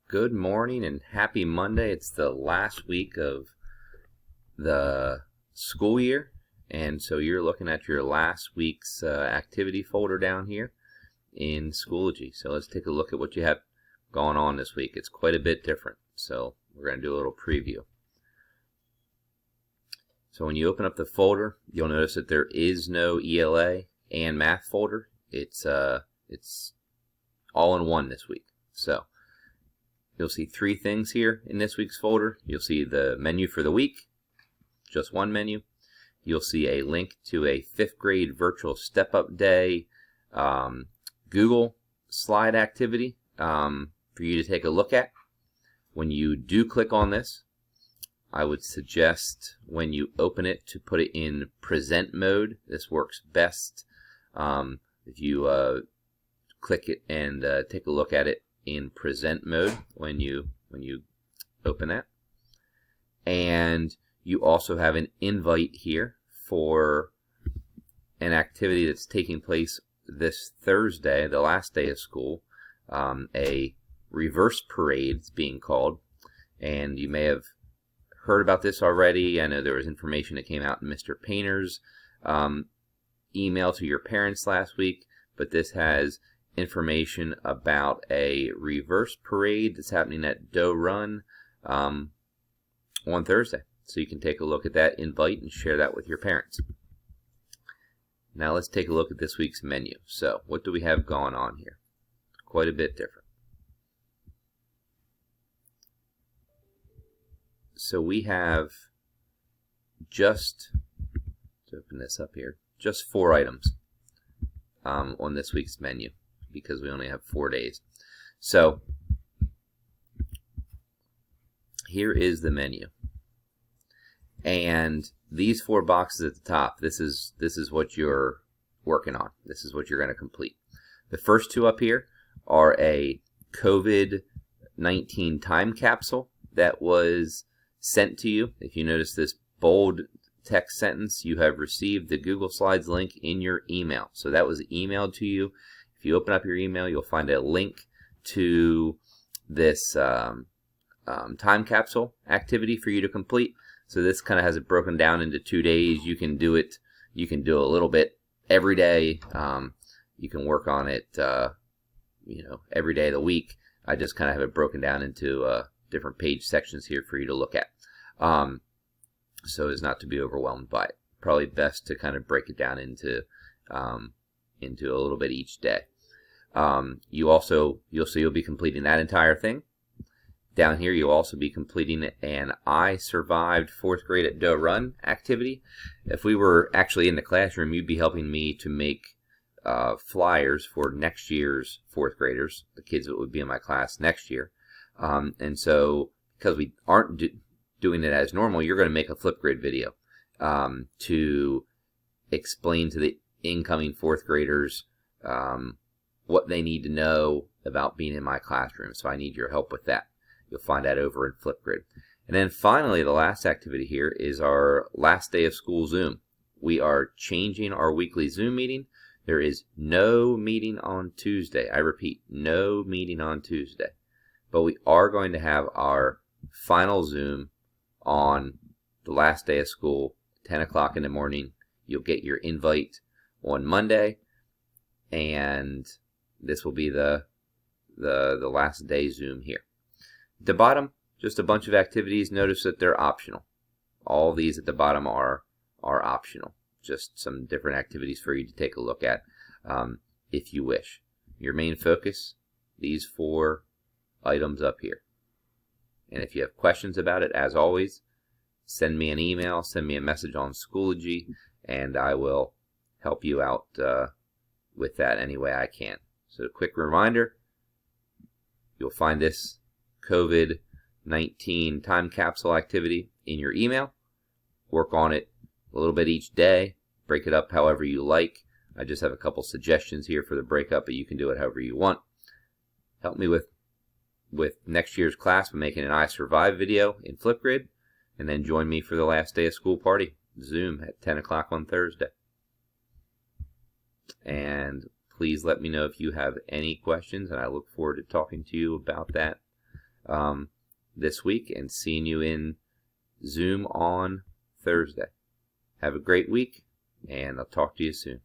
Good morning and happy Monday. It's the last week of the school year, and so you're looking at your last week's activity folder down here in Schoology. So let's take a look at what you have going on this week. It's quite a bit different, so we're going to do a little preview. So when you open up the folder, you'll notice that there is no ELA and math folder. It's all in one this week. So you'll see three things here in this week's folder. You'll see the menu for the week, just one menu. You'll see a link to a 5th grade virtual step-up day Google slide activity for you to take a look at. When you do click on this, I would suggest when you open it to put it in present mode. This works best if you click it and take a look at it in present mode when you open that. And you also have an invite here for an activity that's taking place this Thursday, the last day of school, a reverse parade it's being called. And you may have heard about this already. I know there was information that came out in Mr. Painter's email to your parents last week, but this has information about a reverse parade that's happening at Doe Run on Thursday. So you can take a look at that invite and share that with your parents. Now let's take a look at this week's menu. So what do we have going on here? Quite a bit different. So we have just, to open this up here, just 4 items on this week's menu, because we only have 4 days. So here is the menu, and these 4 boxes at the top, this is what you're working on. This is what you're going to complete. The first 2 up here are a COVID-19 time capsule that was sent to you. If you notice this bold text sentence, you have received the Google Slides link in your email. So that was emailed to you. If you open up your email, you'll find a link to this time capsule activity for you to complete. So this kind of has it broken down into 2 days. You can do it. You can do a little bit every day. You can work on it, every day of the week. I just kind of have it broken down into different page sections here for you to look at, so as not to be overwhelmed by it. Probably best to kind of break it down into a little bit each day. You'll see you'll be completing that entire thing. Down here you'll also be completing an I Survived 4th grade at Doe Run activity. If we were actually in the classroom, you'd be helping me to make flyers for next year's 4th graders, the kids that would be in my class next year. And so because we aren't doing it as normal, you're going to make a Flipgrid video to explain to the incoming 4th graders what they need to know about being in my classroom. So I need your help with that. You'll find that over in Flipgrid. And then finally, the last activity here is our last day of school Zoom. We are changing our weekly Zoom meeting. There is no meeting on Tuesday. I repeat, no meeting on Tuesday. But we are going to have our final Zoom on the last day of school, 10 o'clock in the morning. You'll get your invite on Monday, and this will be the last day Zoom here. At the bottom, just a bunch of activities. Notice that they're optional. All these at the bottom are optional. Just some different activities for you to take a look at if you wish. Your main focus, these 4 items up here. And if you have questions about it, as always, send me an email, send me a message on Schoology, and I will help you out with that any way I can. So a quick reminder, you'll find this COVID-19 time capsule activity in your email. Work on it a little bit each day. Break it up however you like. I just have a couple suggestions here for the breakup, but you can do it however you want. Help me with next year's class by making an I Survive video in Flipgrid, and then join me for the last day of school party, Zoom, at 10 o'clock on Thursday. And please let me know if you have any questions, and I look forward to talking to you about that this week and seeing you in Zoom on Thursday. Have a great week, and I'll talk to you soon.